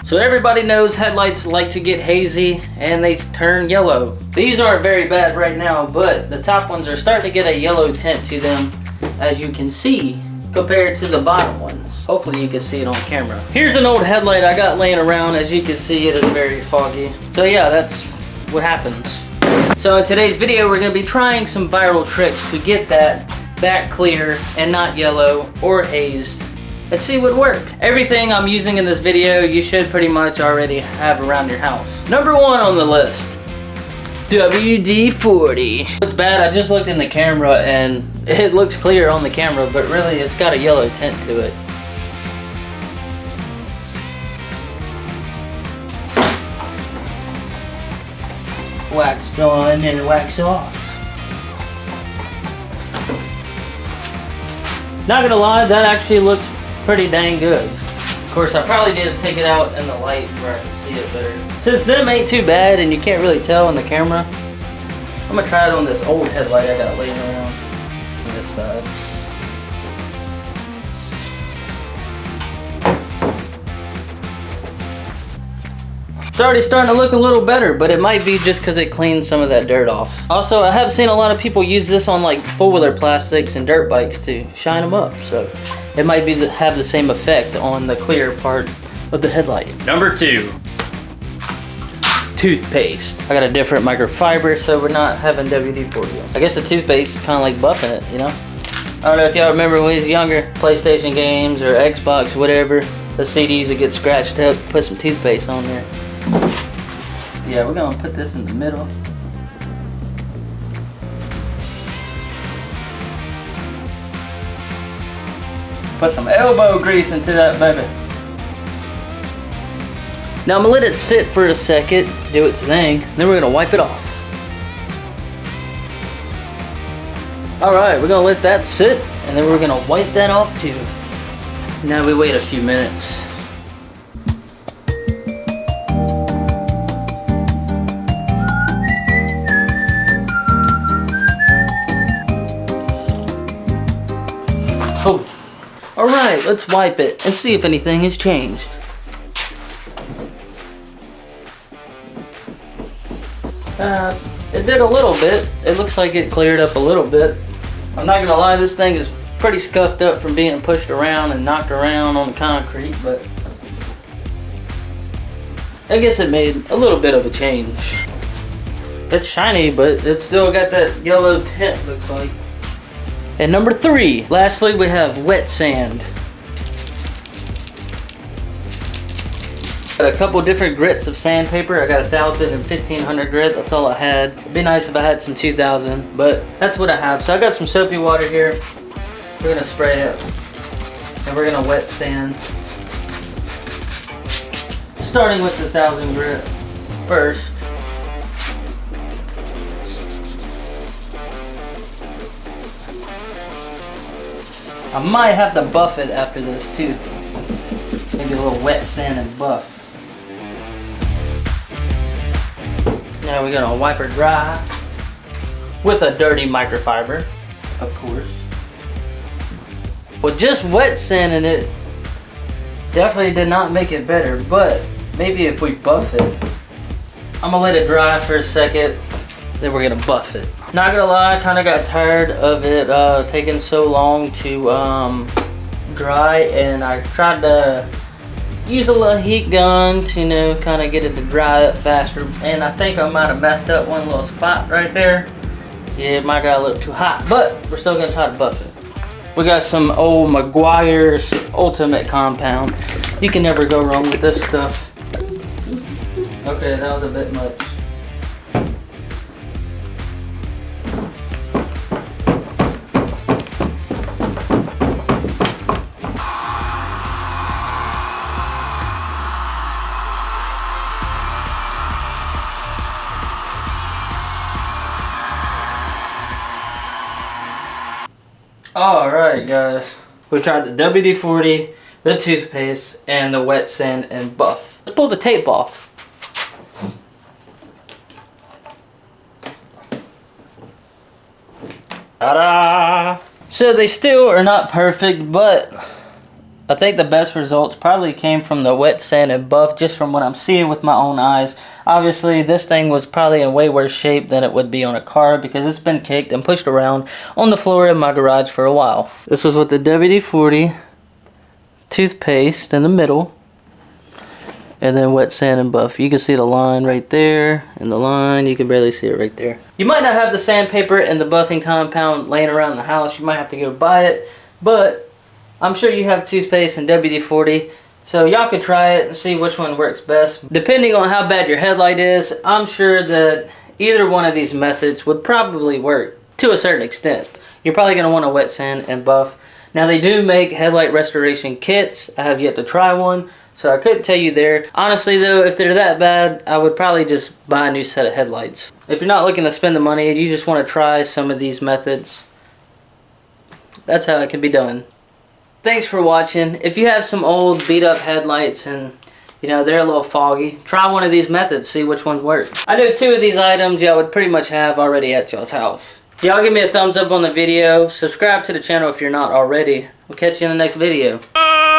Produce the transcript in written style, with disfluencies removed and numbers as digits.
So everybody knows headlights like to get hazy and they turn yellow. These aren't very bad right now, but the top ones are starting to get a yellow tint to them, as you can see, compared to the bottom ones. Hopefully you can see it on camera. Here's an old headlight I got laying around. As you can see, it is very foggy. So yeah, that's what happens. So in today's video, we're gonna be trying some viral tricks to get that back clear and not yellow or hazed. Let's see what works. Everything I'm using in this video, you should pretty much already have around your house. Number one on the list, WD-40. It's bad, I just looked in the camera and it looks clear on the camera, but really it's got a yellow tint to it. Wax on and wax off. Not gonna lie, that actually looks pretty dang good. Of course, I probably need to take it out in the light where I can see it better. Since them ain't too bad and you can't really tell in the camera, I'm gonna try it on this old headlight I got laying around on this side. It's already starting to look a little better, but it might be just because it cleans some of that dirt off. Also, I have seen a lot of people use this on like four-wheeler plastics and dirt bikes to shine them up, so it might be have the same effect on the clear part of the headlight. Number two, toothpaste. I got a different microfiber, so we're not having WD-40. I guess the toothpaste is kind of like buffing it, you know? I don't know if y'all remember when we was younger, PlayStation games or Xbox, whatever, the CDs that get scratched up, put some toothpaste on there. Yeah, we're gonna put this in the middle. Put some elbow grease into that baby. Now I'm gonna let it sit for a second, do its thing, then we're gonna wipe it off. Alright, we're gonna let that sit, and then we're gonna wipe that off too. Now we wait a few minutes. Oh. Alright, let's wipe it and see if anything has changed. It did a little bit. It looks like it cleared up a little bit. I'm not gonna lie, this thing is pretty scuffed up from being pushed around and knocked around on the concrete, but I guess it made a little bit of a change. It's shiny, but it's still got that yellow tint, looks like. And number three, lastly, we have Wetsand. Got a couple different grits of sandpaper. I got 1,000 and 1,500 grit. That's all I had. It'd be nice if I had some 2,000, but that's what I have. So I got some soapy water here. We're gonna spray it, and we're gonna wet sand. Starting with the 1,000 grit first. I might have to buff it after this too. Maybe a little wet sand and buff. Now we're gonna wipe her dry with a dirty microfiber, of course. Well, just wet sanding it definitely did not make it better, but maybe if we buff it, I'm gonna let it dry for a second, then we're gonna buff it. Not gonna lie, I kind of got tired of it taking so long to dry, and I tried to use a little heat gun to, you know, kind of get it to dry up faster, and I think I might have messed up one little spot right there. Yeah, it might got a little too hot, but we're still gonna try to buff it. We got some old Meguiar's Ultimate Compound. You can never go wrong with this stuff. Okay, that was a bit much. Alright guys, we tried the WD-40, the toothpaste, and the wet sand and buff. Let's pull the tape off. Ta-da! So they still are not perfect, but I think the best results probably came from the wet sand and buff, just from what I'm seeing with my own eyes. Obviously, this thing was probably in way worse shape than it would be on a car because it's been kicked and pushed around on the floor in my garage for a while. This was with the WD-40, toothpaste in the middle, and then wet sand and buff. You can see the line right there, and the line, you can barely see it right there. You might not have the sandpaper and the buffing compound laying around the house. You might have to go buy it, but I'm sure you have toothpaste and WD-40. So y'all could try it and see which one works best. Depending on how bad your headlight is, I'm sure that either one of these methods would probably work to a certain extent. You're probably going to want a wet sand and buff. Now they do make headlight restoration kits. I have yet to try one, so I couldn't tell you there. Honestly though, if they're that bad, I would probably just buy a new set of headlights. If you're not looking to spend the money and you just want to try some of these methods, that's how it can be done. Thanks for watching. If you have some old beat up headlights and you know they're a little foggy, try one of these methods, see which ones work. I know 2 of these items y'all would pretty much have already at y'all's house. Y'all give me a thumbs up on the video, subscribe to the channel if you're not already. We'll catch you in the next video.